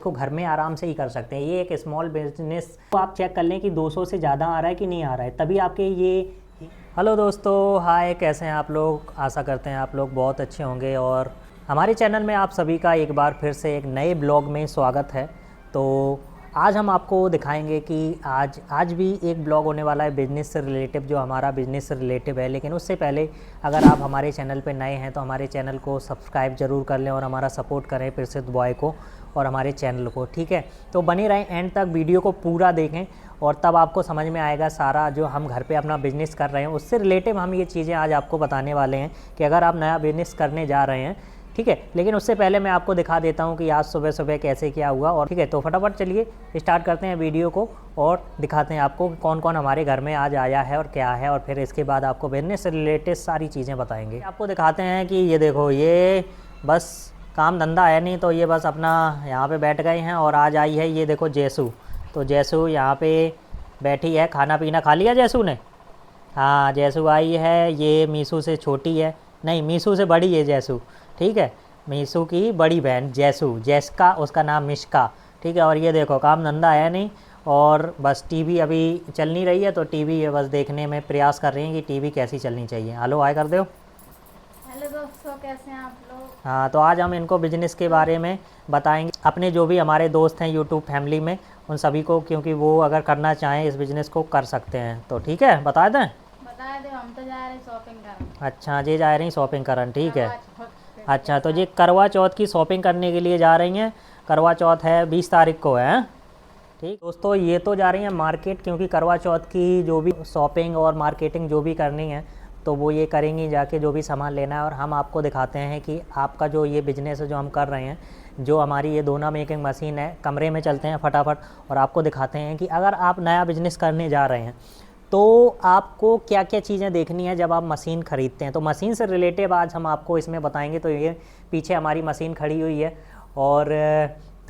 को घर में आराम से ही कर सकते हैं। ये एक स्मॉल बिजनेस तो आप चेक कर लें कि 200 से ज़्यादा आ रहा है कि नहीं आ रहा है, तभी आपके ये। हेलो दोस्तों, हाय, कैसे हैं आप लोग। आशा करते हैं आप लोग बहुत अच्छे होंगे और हमारे चैनल में आप सभी का एक बार फिर से एक नए ब्लॉग में स्वागत है। तो आज हम आपको दिखाएंगे कि आज भी एक ब्लॉग होने वाला है बिज़नेस से रिलेटिव, जो हमारा बिज़नेस से रिलेटिव है। लेकिन उससे पहले अगर आप हमारे चैनल पे नए हैं तो हमारे चैनल को सब्सक्राइब ज़रूर कर लें और हमारा सपोर्ट करें प्रसिद्ध बॉय को और हमारे चैनल को, ठीक है। तो बने रहें, एंड तक वीडियो को पूरा देखें और तब आपको समझ में आएगा सारा जो हम घर पे अपना बिज़नेस कर रहे हैं उससे रिलेटिव हम ये चीज़ें आज आपको बताने वाले हैं कि अगर आप नया बिज़नेस करने जा रहे हैं, ठीक है। लेकिन उससे पहले मैं आपको दिखा देता हूँ कि आज सुबह सुबह कैसे क्या हुआ, और ठीक है। तो फटाफट चलिए स्टार्ट करते हैं वीडियो को और दिखाते हैं आपको कौन कौन हमारे घर में आज आया है और क्या है, और फिर इसके बाद आपको बिज़नेस से रिलेटेड सारी चीज़ें बताएंगे। आपको दिखाते हैं कि ये देखो, ये बस काम धंधा है नहीं तो ये बस अपना यहाँ पे बैठ गए हैं। और आज आई है ये देखो जैसू, तो जैसू यहाँ पे बैठी है। खाना पीना खा लिया जैसू ने? हाँ, जैसू आई है। ये मीशू से छोटी है, नहीं मीशू से बड़ी है जैसू, ठीक है। मीशू की बड़ी बहन जैसू, जैसका उसका नाम मिश्का, ठीक है। और ये देखो काम धंधा है नहीं और बस टीवी अभी चल नहीं रही है, तो टीवी बस देखने में प्रयास कर रही हैं कि टीवी कैसी चलनी चाहिए। हेलो हाय कर दो। हेलो दोस्तों, कैसे हैं आप लोग। हाँ, तो आज हम इनको बिजनेस के बारे में बताएंगे, अपने जो भी हमारे दोस्त हैं यूट्यूब फैमिली में उन सभी को, क्योंकि वो अगर करना चाहें इस बिज़नेस को कर सकते हैं। तो ठीक है, बता दें। बता दो, हम तो जा रहे हैं शॉपिंग करने। अच्छा, ये जा रही शॉपिंग करन, ठीक है। करवा चौथ अच्छा, तो ये करवा चौथ की शॉपिंग करने के लिए जा रही हैं। करवा चौथ है 20 तारीख को है, ठीक दोस्तों। ये तो जा रही हैं मार्केट, क्योंकि करवा चौथ की जो भी शॉपिंग और मार्केटिंग जो भी करनी है तो वो ये करेंगी जाके, जो भी सामान लेना है। और हम आपको दिखाते हैं कि आपका जो ये बिज़नेस है जो हम कर रहे हैं, जो हमारी ये दोना मेकिंग मशीन है। कमरे में चलते हैं फटाफट और आपको दिखाते हैं कि अगर आप नया बिज़नेस करने जा रहे हैं तो आपको क्या क्या चीज़ें देखनी है जब आप मशीन ख़रीदते हैं। तो मशीन से रिलेटिव आज हम आपको इसमें बताएंगे। तो ये पीछे हमारी मशीन खड़ी हुई है और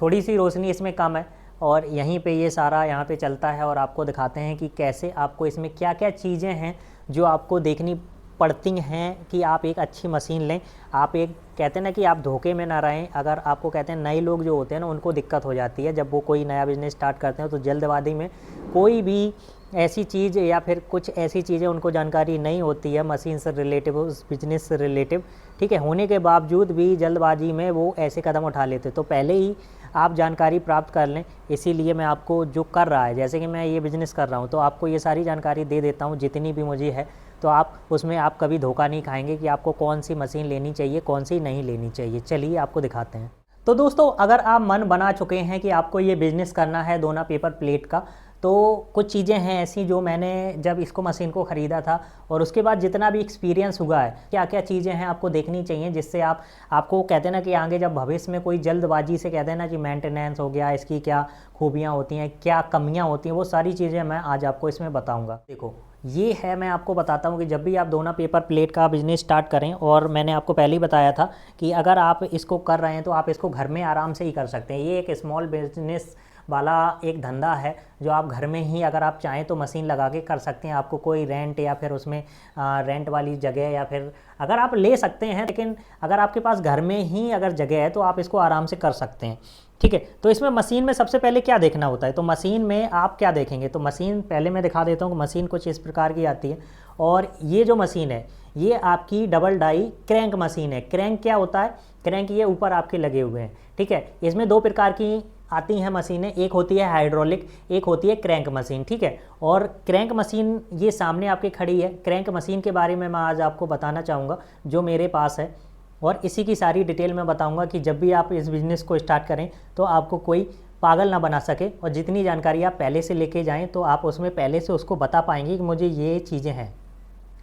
थोड़ी सी रोशनी इसमें कम है, और यहीं पे ये सारा यहाँ पे चलता है। और आपको दिखाते हैं कि कैसे आपको इसमें क्या क्या चीज़ें हैं जो आपको देखनी पड़ती हैं कि आप एक अच्छी मशीन लें। आप एक कहते हैं ना कि आप धोखे में ना रहें। अगर आपको कहते हैं नए लोग जो होते हैं ना उनको दिक्कत हो जाती है जब वो कोई नया बिज़नेस स्टार्ट करते हैं, तो जल्दबाजी में कोई भी ऐसी चीज़ या फिर कुछ ऐसी चीज़ें उनको जानकारी नहीं होती है मशीन से रिलेटिव, उस बिज़नेस से रिलेटिव, ठीक है। होने के बावजूद भी जल्दबाजी में वो ऐसे कदम उठा लेते। तो पहले ही आप जानकारी प्राप्त कर लें। इसीलिए मैं आपको जो कर रहा है, जैसे कि मैं ये बिज़नेस कर रहा हूँ तो आपको ये सारी जानकारी दे देता हूँ जितनी भी मुझे है। तो आप उसमें आप कभी धोखा नहीं खाएंगे कि आपको कौन सी मशीन लेनी चाहिए, कौन सी नहीं लेनी चाहिए। चलिए आपको दिखाते हैं। तो दोस्तों, अगर आप मन बना चुके हैं कि आपको ये बिज़नेस करना है दोना पेपर प्लेट का, तो कुछ चीज़ें हैं ऐसी जो मैंने जब इसको मशीन को ख़रीदा था और उसके बाद जितना भी एक्सपीरियंस हुआ है, क्या क्या चीज़ें हैं आपको देखनी चाहिए, जिससे आपको कहते हैं ना कि आगे जब भविष्य में कोई जल्दबाजी से कहते हैं ना कि मेंटेनेंस हो गया, इसकी क्या खूबियाँ होती हैं, क्या कमियाँ होती हैं, वो सारी चीज़ें मैं आज आपको इसमें बताऊँगा। देखो, ये है, मैं आपको बताता हूँ कि जब भी आप दोना पेपर प्लेट का बिज़नेस स्टार्ट करें, और मैंने आपको पहले ही बताया था कि अगर आप इसको कर रहे हैं तो आप इसको घर में आराम से ही कर सकते हैं। ये एक स्मॉल बिजनेस वाला एक धंधा है जो आप घर में ही अगर आप चाहें तो मशीन लगा के कर सकते हैं। आपको कोई रेंट या फिर उसमें रेंट वाली जगह या फिर अगर आप ले सकते हैं, लेकिन अगर आपके पास घर में ही अगर जगह है तो आप इसको आराम से कर सकते हैं, ठीक है। तो इसमें मशीन में सबसे पहले क्या देखना होता है, तो मशीन में आप क्या देखेंगे, तो मशीन पहले मैं दिखा देता हूँ कि मशीन कुछ इस प्रकार की आती है। और ये जो मशीन है ये आपकी डबल डाई क्रैंक मशीन है। क्रैंक क्या होता है, क्रैंक ये ऊपर आपके लगे हुए हैं, ठीक है। इसमें दो प्रकार की आती हैं मशीनें, एक होती है हाइड्रोलिक, एक होती है क्रैंक मशीन, ठीक है। और क्रैंक मशीन ये सामने आपके खड़ी है। क्रैंक मशीन के बारे में मैं आज आपको बताना चाहूँगा जो मेरे पास है, और इसी की सारी डिटेल मैं बताऊंगा कि जब भी आप इस बिज़नेस को स्टार्ट करें तो आपको कोई पागल ना बना सके, और जितनी जानकारी आप पहले से लेके जाएं तो आप उसमें पहले से उसको बता पाएंगे कि मुझे ये चीज़ें हैं।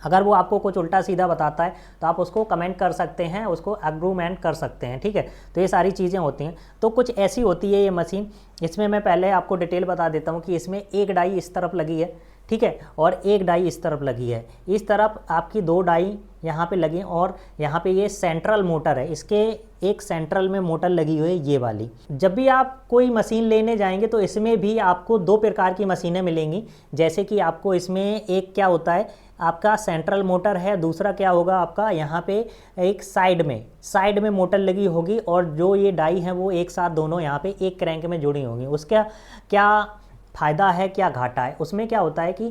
अगर वो आपको कुछ उल्टा सीधा बताता है तो आप उसको कमेंट कर सकते हैं, उसको अग्रूमेंट कर सकते हैं, ठीक है। तो ये सारी चीज़ें होती हैं। तो कुछ ऐसी होती है ये मशीन। इसमें मैं पहले आपको डिटेल बता देता हूँ कि इसमें एक डाई इस तरफ लगी है, ठीक है, और एक डाई इस तरफ लगी है, इस तरफ आपकी 2 डाई यहाँ पे लगी और यहाँ पे ये सेंट्रल मोटर है, इसके एक सेंट्रल में मोटर लगी हुई है ये वाली। जब भी आप कोई मशीन लेने जाएंगे तो इसमें भी आपको 2 प्रकार की मशीनें मिलेंगी। जैसे कि आपको इसमें एक क्या होता है, आपका सेंट्रल मोटर है, दूसरा क्या होगा आपका यहाँ पे एक साइड में मोटर लगी होगी और जो ये डाई है वो एक साथ दोनों यहाँ पे एक क्रैंक में जुड़ी होंगी। उसका क्या फ़ायदा है, क्या घाटा है? उसमें क्या होता है कि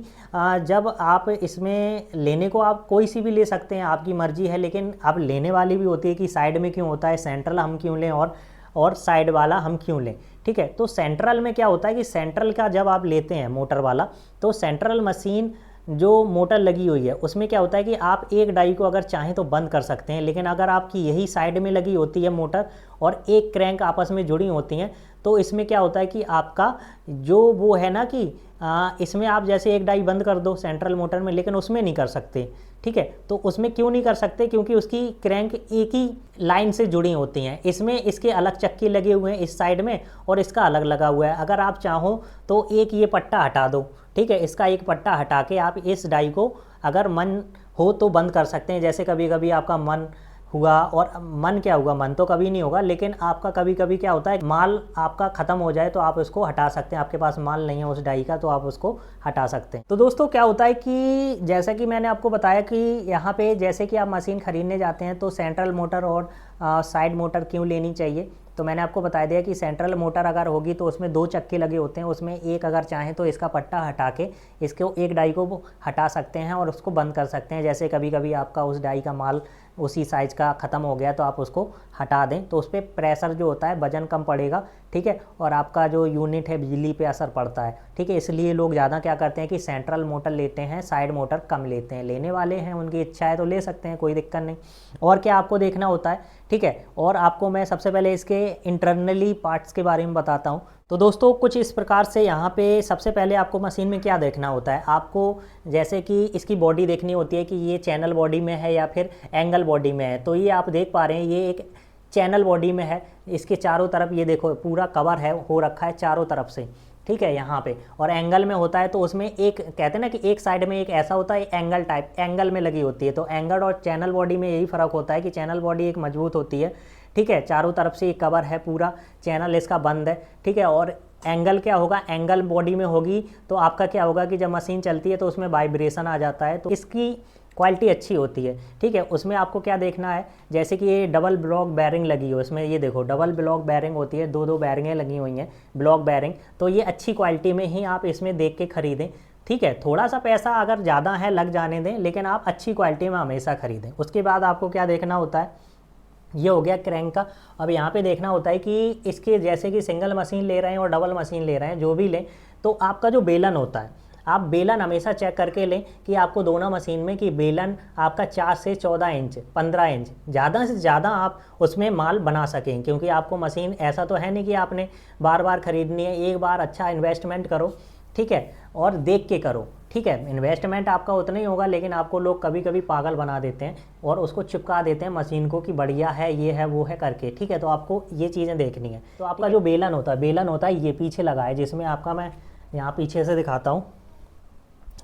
जब आप इसमें लेने को आप कोई सी भी ले सकते हैं, आपकी मर्जी है, लेकिन अब लेने वाली भी होती है कि साइड में क्यों होता है, सेंट्रल हम क्यों लें और साइड वाला हम क्यों लें। ठीक है, तो सेंट्रल में क्या होता है कि सेंट्रल का जब आप लेते हैं मोटर वाला, तो सेंट्रल मशीन जो मोटर लगी हुई है उसमें क्या होता है कि आप एक डाई को अगर चाहें तो बंद कर सकते हैं, लेकिन अगर आपकी यही साइड में लगी होती है मोटर और एक क्रैंक आपस में जुड़ी होती हैं तो इसमें क्या होता है कि आपका जो वो है ना कि इसमें आप जैसे एक डाई बंद कर दो सेंट्रल मोटर में, लेकिन उसमें नहीं कर सकते। ठीक है, तो उसमें क्यों नहीं कर सकते? क्योंकि उसकी क्रैंक एक ही लाइन से जुड़ी होती हैं। इसमें इसके अलग चक्के लगे हुए हैं इस साइड में और इसका अलग लगा हुआ है। अगर आप चाहो तो एक ये पट्टा हटा दो, ठीक है, इसका एक पट्टा हटा के आप इस डाई को अगर मन हो तो बंद कर सकते हैं। जैसे कभी कभी आपका मन हुआ, और मन क्या होगा, मन तो कभी नहीं होगा, लेकिन आपका कभी कभी क्या होता है माल आपका ख़त्म हो जाए तो आप उसको हटा सकते हैं। आपके पास माल नहीं है उस डाई का तो आप उसको हटा सकते हैं। तो दोस्तों क्या होता है कि जैसा कि मैंने आपको बताया कि यहाँ पे जैसे कि आप मशीन ख़रीदने जाते हैं तो सेंट्रल मोटर और साइड मोटर क्यों लेनी चाहिए। तो मैंने आपको बता दिया कि सेंट्रल मोटर अगर होगी तो उसमें 2 चक्के लगे होते हैं, उसमें एक अगर चाहें तो इसका पट्टा हटा के इसको एक डाई को हटा सकते हैं और उसको बंद कर सकते हैं। जैसे कभी कभी आपका उस डाई का माल उसी साइज़ का ख़त्म हो गया तो आप उसको हटा दें, तो उस पर प्रेशर जो होता है वजन कम पड़ेगा। ठीक है, और आपका जो यूनिट है बिजली पे असर पड़ता है। ठीक है, इसलिए लोग ज़्यादा क्या करते हैं कि सेंट्रल मोटर लेते हैं, साइड मोटर कम लेते हैं। लेने वाले हैं उनकी इच्छा है तो ले सकते हैं, कोई दिक्कत नहीं। और क्या आपको देखना होता है, ठीक है, और आपको मैं सबसे पहले इसके इंटरनली पार्ट्स के बारे में बताता हूँ। तो दोस्तों कुछ इस प्रकार से यहाँ पे सबसे पहले आपको मशीन में क्या देखना होता है, आपको जैसे कि इसकी बॉडी देखनी होती है कि ये चैनल बॉडी में है या फिर एंगल बॉडी में है। तो ये आप देख पा रहे हैं ये एक चैनल बॉडी में है, इसके चारों तरफ ये देखो पूरा कवर है हो रखा है चारों तरफ से। ठीक है, यहाँ पे और एंगल में होता है तो उसमें एक कहते हैं ना कि एक साइड में एक ऐसा होता है एंगल टाइप, एंगल में लगी होती है। तो एंगल और चैनल बॉडी में यही फ़र्क होता है कि चैनल बॉडी एक मजबूत होती है, ठीक है, चारों तरफ से एक कवर है, पूरा चैनल इसका बंद है। ठीक है, और एंगल क्या होगा, एंगल बॉडी में होगी तो आपका क्या होगा कि जब मशीन चलती है तो उसमें वाइब्रेशन आ जाता है, तो इसकी क्वालिटी अच्छी होती है। ठीक है, उसमें आपको क्या देखना है, जैसे कि ये डबल ब्लॉक बैरिंग लगी हो, इसमें ये देखो डबल ब्लॉक बैरिंग होती है, 2 बैरिंगें लगी हुई हैं ब्लॉक बैरिंग। तो ये अच्छी क्वालिटी में ही आप इसमें देख के ख़रीदें। ठीक है, थोड़ा सा पैसा अगर ज़्यादा है लग जाने दें, लेकिन आप अच्छी क्वालिटी में हमेशा ख़रीदें। उसके बाद आपको क्या देखना होता है, ये हो गया क्रैंक का। अब यहाँ पे देखना होता है कि इसके जैसे कि सिंगल मशीन ले रहे हैं और डबल मशीन ले रहे हैं, जो भी लें, तो आपका जो बेलन होता है, आप बेलन हमेशा चेक करके लें कि आपको दोनों मशीन में कि बेलन आपका 4 से 14 इंच 15 इंच ज़्यादा से ज़्यादा आप उसमें माल बना सकें। क्योंकि आपको मशीन ऐसा तो है नहीं कि आपने बार बार ख़रीदनी है, एक बार अच्छा इन्वेस्टमेंट करो, ठीक है, और देख के करो। ठीक है, इन्वेस्टमेंट आपका उतना ही होगा, लेकिन आपको लोग कभी कभी पागल बना देते हैं और उसको चिपका देते हैं मशीन को कि बढ़िया है, ये है, वो है करके। ठीक है, तो आपको ये चीज़ें देखनी है। तो आपका जो बेलन होता है ये पीछे लगा है, जिसमें आपका मैं यहाँ पीछे से दिखाता हूँ।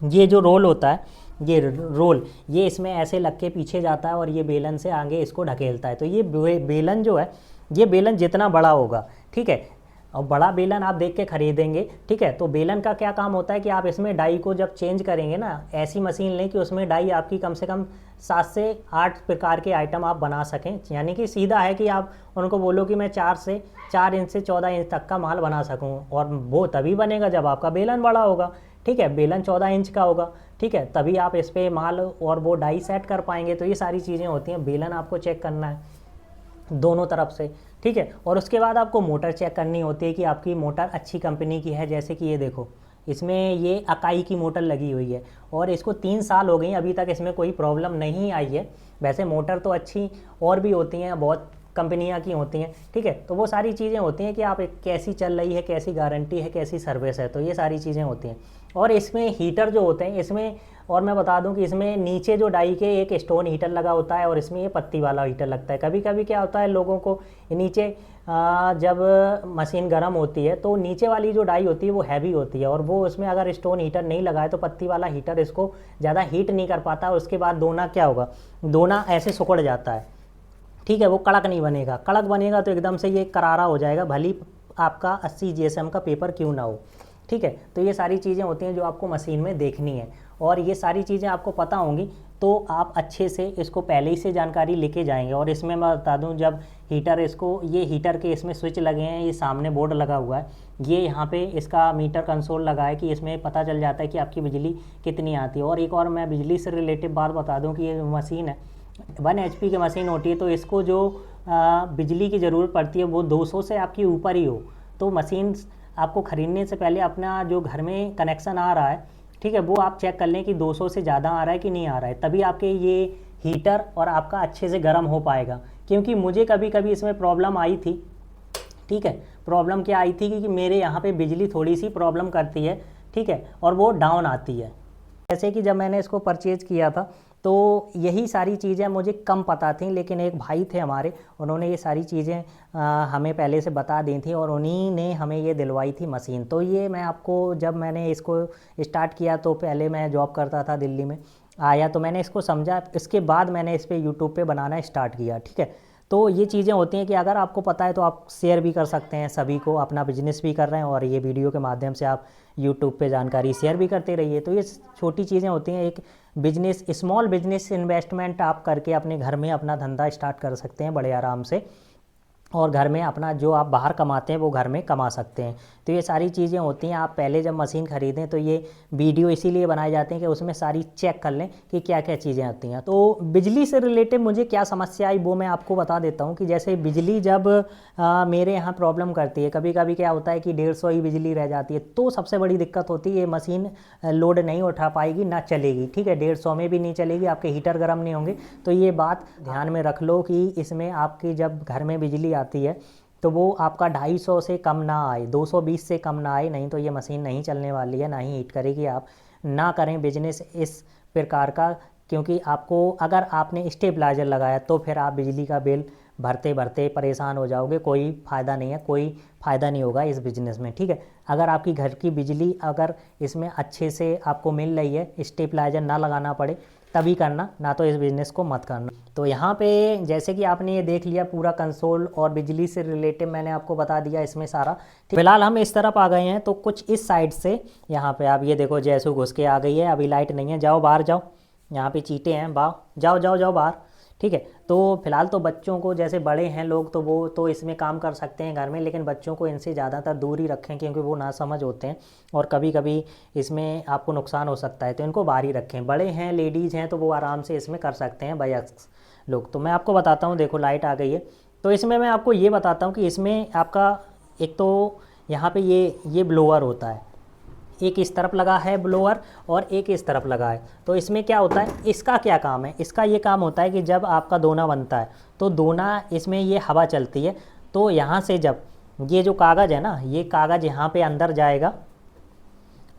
ये जो रोल होता है, ये रोल ये इसमें ऐसे लग के पीछे जाता है और ये बेलन से आगे इसको ढकेलता है। तो ये बेलन जो है, ये बेलन जितना बड़ा होगा, ठीक है, और बड़ा बेलन आप देख के ख़रीदेंगे। ठीक है, तो बेलन का क्या काम होता है कि आप इसमें डाई को जब चेंज करेंगे ना, ऐसी मशीन लें कि उसमें डाई आपकी कम से कम 7 से 8 प्रकार के आइटम आप बना सकें। यानी कि सीधा है कि आप उनको बोलो कि मैं 4 इंच से 14 इंच तक का माल बना सकूं, और वो तभी बनेगा जब आपका बेलन बड़ा होगा। ठीक है, बेलन 14 इंच का होगा, ठीक है, तभी आप इस पर माल और वो डाई सेट कर पाएंगे। तो ये सारी चीज़ें होती हैं। बेलन आपको चेक करना है दोनों तरफ से, ठीक है, और उसके बाद आपको मोटर चेक करनी होती है कि आपकी मोटर अच्छी कंपनी की है। जैसे कि ये देखो, इसमें ये अकाई की मोटर लगी हुई है और इसको 3 साल हो गई, अभी तक इसमें कोई प्रॉब्लम नहीं आई है। वैसे मोटर तो अच्छी और भी होती हैं, बहुत कंपनियां की होती हैं, ठीक है। तो वो सारी चीज़ें होती हैं कि आप कैसी चल रही है, कैसी गारंटी है, कैसी सर्विस है, तो ये सारी चीज़ें होती हैं। और इसमें हीटर जो होते हैं इसमें, और मैं बता दूं कि इसमें नीचे जो डाई के एक स्टोन हीटर लगा होता है और इसमें ये पत्ती वाला हीटर लगता है। कभी कभी क्या होता है लोगों को नीचे जब मशीन गर्म होती है तो नीचे वाली जो डाई होती है वो हैवी होती है, और वो उसमें अगर स्टोन हीटर नहीं लगा है तो पत्ती वाला हीटर इसको ज़्यादा हीट नहीं कर पाता, और उसके बाद दोना क्या होगा, दोना ऐसे सिकुड़ जाता है, ठीक है। वो कड़क नहीं बनेगा, कड़क बनेगा तो एकदम से ये करारा हो जाएगा, भली आपका 80 GSM का पेपर क्यों ना हो, ठीक है। तो ये सारी चीज़ें होती हैं जो आपको मशीन में देखनी है, और ये सारी चीज़ें आपको पता होंगी तो आप अच्छे से इसको पहले ही से जानकारी लेके जाएंगे। और इसमें मैं बता दूं, जब हीटर इसको, ये हीटर के इसमें स्विच लगे हैं, ये सामने बोर्ड लगा हुआ है, ये यहाँ पे इसका मीटर कंसोल लगा है कि इसमें पता चल जाता है कि आपकी बिजली कितनी आती है। और एक और मैं बिजली से रिलेटिव बात बता दूँ कि ये मशीन है 1 HP की मशीन होती है, तो इसको जो बिजली की ज़रूरत पड़ती है वो 200 से आपकी ऊपर ही हो। तो मशीन आपको ख़रीदने से पहले अपना जो घर में कनेक्शन आ रहा है, ठीक है, वो आप चेक कर लें कि 200 से ज़्यादा आ रहा है कि नहीं आ रहा है, तभी आपके ये हीटर और आपका अच्छे से गर्म हो पाएगा। क्योंकि मुझे कभी कभी इसमें प्रॉब्लम आई थी, ठीक है। प्रॉब्लम क्या आई थी कि मेरे यहाँ पे बिजली थोड़ी सी प्रॉब्लम करती है, ठीक है, और वो डाउन आती है। जैसे कि जब मैंने इसको परचेज़ किया था तो यही सारी चीज़ें मुझे कम पता थी, लेकिन एक भाई थे हमारे, उन्होंने ये सारी चीज़ें हमें पहले से बता दी थी और उन्हीं ने हमें ये दिलवाई थी मशीन। तो ये मैं आपको, जब मैंने इसको स्टार्ट किया तो पहले मैं जॉब करता था दिल्ली में, आया तो मैंने इसको समझा, इसके बाद मैंने इस पर यूट्यूब पे बनाना स्टार्ट किया, ठीक है। तो ये चीज़ें होती हैं कि अगर आपको पता है तो आप शेयर भी कर सकते हैं, सभी को अपना बिजनेस भी कर रहे हैं और ये वीडियो के माध्यम से आप यूट्यूब पे जानकारी शेयर भी करते रहिए। तो ये छोटी चीज़ें होती हैं, एक बिजनेस, स्मॉल बिजनेस इन्वेस्टमेंट आप करके अपने घर में अपना धंधा स्टार्ट कर सकते हैं बड़े आराम से, और घर में अपना जो आप बाहर कमाते हैं वो घर में कमा सकते हैं। तो ये सारी चीज़ें होती हैं। आप पहले जब मशीन ख़रीदें तो ये वीडियो इसीलिए बनाए जाते हैं कि उसमें सारी चेक कर लें कि क्या क्या चीज़ें आती हैं। तो बिजली से रिलेटेड मुझे क्या समस्या आई वो मैं आपको बता देता हूँ कि जैसे बिजली जब मेरे यहाँ प्रॉब्लम करती है, कभी कभी क्या होता है कि 150 ही बिजली रह जाती है, तो सबसे बड़ी दिक्कत होती है ये मशीन लोड नहीं उठा पाएगी, ना चलेगी, ठीक है। 150 में भी नहीं चलेगी, आपके हीटर गर्म नहीं होंगे। तो ये बात ध्यान में रख लो कि इसमें आपकी जब घर में बिजली आती है तो वो आपका 250 से कम ना आए, 220 से कम ना आए, नहीं तो ये मशीन नहीं चलने वाली है, ना ही हीट करेगी। आप ना करें बिजनेस इस प्रकार का, क्योंकि आपको, अगर आपने स्टेबलाइजर लगाया तो फिर आप बिजली का बिल भरते भरते परेशान हो जाओगे, कोई फ़ायदा नहीं है, कोई फ़ायदा नहीं होगा इस बिज़नेस में, ठीक है। अगर आपकी घर की बिजली अगर इसमें अच्छे से आपको मिल रही है, स्टेबलाइजर ना लगाना पड़े, तभी करना, ना तो इस बिज़नेस को मत करना। तो यहाँ पे जैसे कि आपने ये देख लिया पूरा कंसोल और बिजली से रिलेटेड मैंने आपको बता दिया इसमें सारा। फिलहाल हम इस तरफ आ गए हैं, तो कुछ इस साइड से यहाँ पे आप ये देखो, जैसे घुस के आ गई है, अभी लाइट नहीं है, जाओ बाहर जाओ, यहाँ पे चींटे हैं, जाओ जाओ जाओ बाहर, ठीक है। तो फिलहाल तो बच्चों को, जैसे बड़े हैं लोग तो वो तो इसमें काम कर सकते हैं घर में, लेकिन बच्चों को इनसे ज़्यादातर दूर ही रखें क्योंकि वो नासमझ होते हैं और कभी कभी इसमें आपको नुकसान हो सकता है, तो इनको बाहर ही रखें। बड़े हैं, लेडीज़ हैं, तो वो आराम से इसमें कर सकते हैं वयस्क लोग। तो मैं आपको बताता हूँ, देखो लाइट आ गई है। तो इसमें मैं आपको ये बताता हूँ कि इसमें आपका एक तो यहाँ पे ये ब्लोअर होता है, एक इस तरफ लगा है ब्लोअर और एक इस तरफ लगा है। तो इसमें क्या होता है, इसका क्या काम है, इसका ये काम होता है कि जब आपका दोना बनता है तो दोना, इसमें ये हवा चलती है, तो यहाँ से जब ये जो कागज़ है ना, ये कागज़ यहाँ पे अंदर जाएगा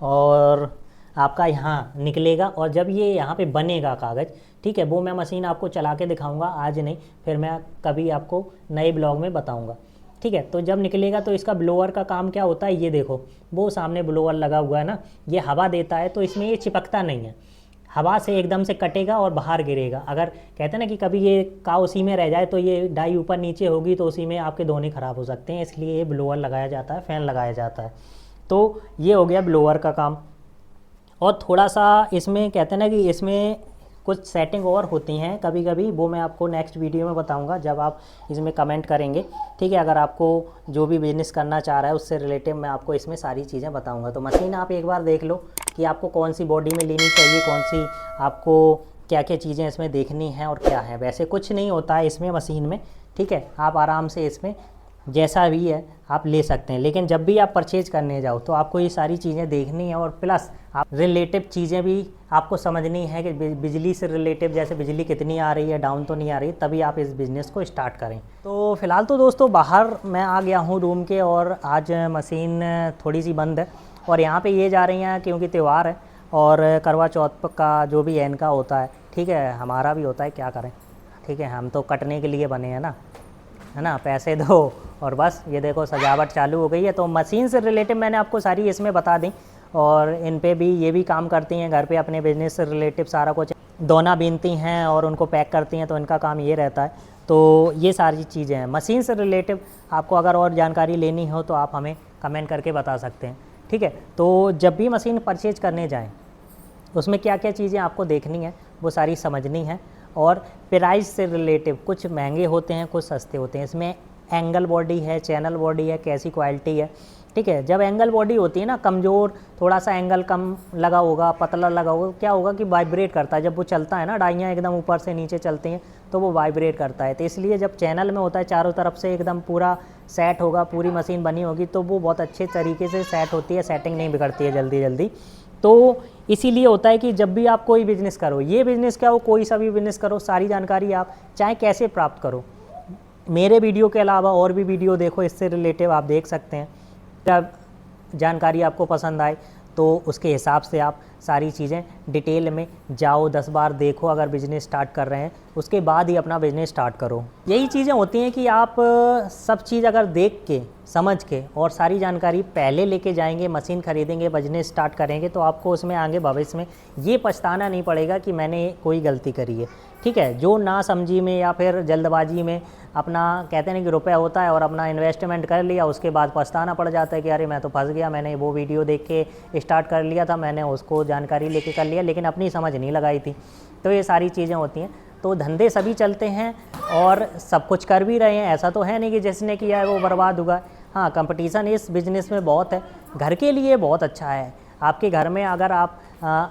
और आपका यहाँ निकलेगा, और जब ये यहाँ पे बनेगा कागज़, ठीक है, वो मैं मशीन आपको चला के दिखाऊंगा, आज नहीं, फिर मैं कभी आपको नए ब्लॉग में बताऊंगा, ठीक है। तो जब निकलेगा तो इसका ब्लोअर का काम क्या होता है, ये देखो वो सामने ब्लोअर लगा हुआ है ना, ये हवा देता है, तो इसमें ये चिपकता नहीं है, हवा से एकदम से कटेगा और बाहर गिरेगा। अगर कहते हैं ना कि कभी ये का उसी में रह जाए तो ये डाई ऊपर नीचे होगी तो उसी में आपके दोने ख़राब हो सकते हैं, इसलिए ये ब्लोअर लगाया जाता है, फ़ैन लगाया जाता है। तो ये हो गया ब्लोअर का काम। और थोड़ा सा इसमें कहते हैं ना कि इसमें कुछ सेटिंग और होती हैं कभी कभी, वो मैं आपको नेक्स्ट वीडियो में बताऊंगा जब आप इसमें कमेंट करेंगे, ठीक है। अगर आपको जो भी बिज़नेस करना चाह रहा है उससे रिलेटेड मैं आपको इसमें सारी चीज़ें बताऊंगा। तो मशीन आप एक बार देख लो कि आपको कौन सी बॉडी में लेनी चाहिए, कौन सी आपको क्या क्या चीज़ें इसमें देखनी हैं और क्या है। वैसे कुछ नहीं होता है इसमें मशीन में, ठीक है, आप आराम से इसमें जैसा भी है आप ले सकते हैं। लेकिन जब भी आप परचेज करने जाओ तो आपको ये सारी चीज़ें देखनी है और प्लस आप रिलेटिव चीज़ें भी आपको समझनी है कि बिजली से रिलेटिव, जैसे बिजली कितनी आ रही है, डाउन तो नहीं आ रही, तभी आप इस बिज़नेस को स्टार्ट करें। तो फ़िलहाल तो दोस्तों बाहर मैं आ गया हूँ रूम के, और आज मशीन थोड़ी सी बंद है और यहाँ पे ये जा रही हैं क्योंकि त्यौहार है और करवा चौथ का जो भी इनका होता है, ठीक है, हमारा भी होता है, क्या करें, ठीक है, हम तो कटने के लिए बने हैं ना, है ना, पैसे दो और बस। ये देखो सजावट चालू हो गई है। तो मशीन से रिलेटिव मैंने आपको सारी इसमें बता दी, और इन पे भी ये भी काम करती हैं घर पे, अपने बिजनेस से रिलेटिव सारा कुछ दोना बीनती हैं और उनको पैक करती हैं, तो इनका काम ये रहता है। तो ये सारी चीज़ें हैं मशीन से रिलेटिव। आपको अगर और जानकारी लेनी हो तो आप हमें कमेंट करके बता सकते हैं, ठीक है। तो जब भी मशीन परचेज करने जाएँ उसमें क्या क्या चीज़ें आपको देखनी है वो सारी समझनी है, और प्राइस से रिलेटिव कुछ महंगे होते हैं, कुछ सस्ते होते हैं। इसमें एंगल बॉडी है, चैनल बॉडी है, कैसी क्वालिटी है, ठीक है। जब एंगल बॉडी होती है ना, कमज़ोर, थोड़ा सा एंगल कम लगा होगा, पतला लगा होगा, क्या होगा कि वाइब्रेट करता है। जब वो चलता है ना, डाइयाँ एकदम ऊपर से नीचे चलती हैं तो वो वाइब्रेट करता है। तो इसलिए जब चैनल में होता है, चारों तरफ से एकदम पूरा सेट होगा, पूरी मशीन बनी होगी, तो वो बहुत अच्छे तरीके से सेट होती है, सेटिंग नहीं बिगड़ती है जल्दी जल्दी। तो इसीलिए होता है कि जब भी आप कोई बिज़नेस करो, ये बिज़नेस क्या हो, कोई सा भी बिज़नेस करो, सारी जानकारी आप चाहे कैसे प्राप्त करो, मेरे वीडियो के अलावा और भी वीडियो देखो, इससे रिलेटिव आप देख सकते हैं। जब जानकारी आपको पसंद आए तो उसके हिसाब से आप सारी चीज़ें डिटेल में जाओ, 10 बार देखो। अगर बिज़नेस स्टार्ट कर रहे हैं उसके बाद ही अपना बिज़नेस स्टार्ट करो। यही चीज़ें होती हैं कि आप सब चीज़ अगर देख के, समझ के और सारी जानकारी पहले लेके जाएंगे, मशीन ख़रीदेंगे, बिज़नेस स्टार्ट करेंगे, तो आपको उसमें आगे भविष्य में ये पछताना नहीं पड़ेगा कि मैंने कोई गलती करी है, ठीक है। जो ना समझी में या फिर जल्दबाजी में अपना, कहते हैं कि रुपया होता है और अपना इन्वेस्टमेंट कर लिया, उसके बाद पछताना पड़ जाता है कि अरे मैं तो फंस गया, मैंने वो वीडियो देख के स्टार्ट कर लिया था, मैंने उसको जानकारी लेके कर लिया, लेकिन अपनी समझ नहीं लगाई थी। तो ये सारी चीज़ें होती हैं। तो धंधे सभी चलते हैं और सब कुछ कर भी रहे हैं, ऐसा तो है नहीं कि जिसने किया है वो बर्बाद होगा। हाँ, कंपटीशन इस बिज़नेस में बहुत है, घर के लिए बहुत अच्छा है। आपके घर में अगर आप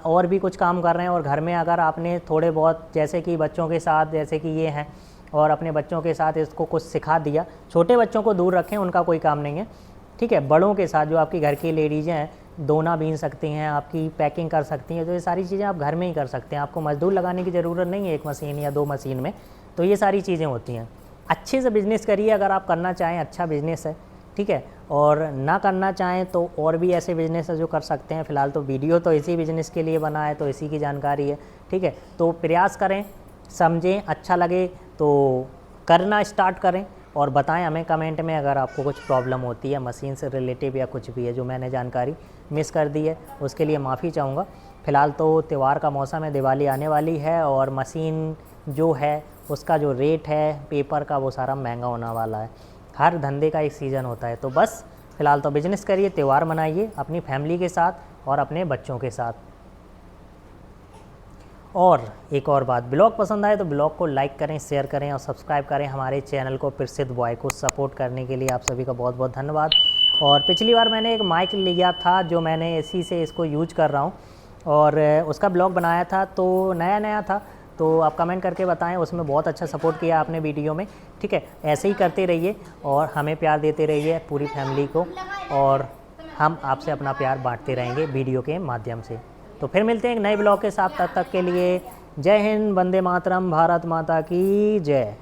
और भी कुछ काम कर रहे हैं और घर में अगर आपने थोड़े बहुत, जैसे कि बच्चों के साथ, जैसे कि ये हैं, और अपने बच्चों के साथ इसको कुछ सिखा दिया। छोटे बच्चों को दूर रखें, उनका कोई काम नहीं है, ठीक है। बड़ों के साथ जो आपकी घर की लेडीज़ हैं, दोना बीन सकती हैं, आपकी पैकिंग कर सकती हैं, तो ये सारी चीज़ें आप घर में ही कर सकते हैं। आपको मजदूर लगाने की ज़रूरत नहीं है एक मशीन या 2 मशीन में। तो ये सारी चीज़ें होती हैं। अच्छे से बिज़नेस करिए, अगर आप करना चाहें, अच्छा बिज़नेस है, ठीक है। और ना करना चाहें तो और भी ऐसे बिज़नेस है जो कर सकते हैं। फ़िलहाल तो वीडियो तो इसी बिज़नेस के लिए बना है, तो इसी की जानकारी है, ठीक है। तो प्रयास करें, समझें, अच्छा लगे तो करना स्टार्ट करें, और बताएं हमें कमेंट में अगर आपको कुछ प्रॉब्लम होती है मशीन से रिलेटिव या कुछ भी है जो मैंने जानकारी मिस कर दी है, उसके लिए माफ़ी चाहूँगा। फ़िलहाल तो त्यौहार का मौसम है, दिवाली आने वाली है, और मशीन जो है उसका जो रेट है पेपर का वो सारा महंगा होने वाला है। हर धंधे का एक सीज़न होता है। तो बस फ़िलहाल तो बिज़नेस करिए, त्यौहार मनाइए अपनी फैमिली के साथ और अपने बच्चों के साथ। और एक और बात, ब्लॉग पसंद आए तो ब्लॉग को लाइक करें, शेयर करें और सब्सक्राइब करें हमारे चैनल को। प्रसिद्ध बॉय को सपोर्ट करने के लिए आप सभी का बहुत बहुत धन्यवाद। और पिछली बार मैंने एक माइक लिया था जो मैंने इसी से इसको यूज कर रहा हूँ, और उसका ब्लॉग बनाया था, तो नया नया था। तो आप कमेंट करके बताएं, उसमें बहुत अच्छा सपोर्ट किया आपने वीडियो में, ठीक है। ऐसे ही करते रहिए और हमें प्यार देते रहिए, पूरी फैमिली को, और हम आपसे अपना प्यार बांटते रहेंगे वीडियो के माध्यम से। तो फिर मिलते हैं एक नए ब्लॉग के साथ, तब तक के लिए जय हिंद, वंदे मातरम, भारत माता की जय।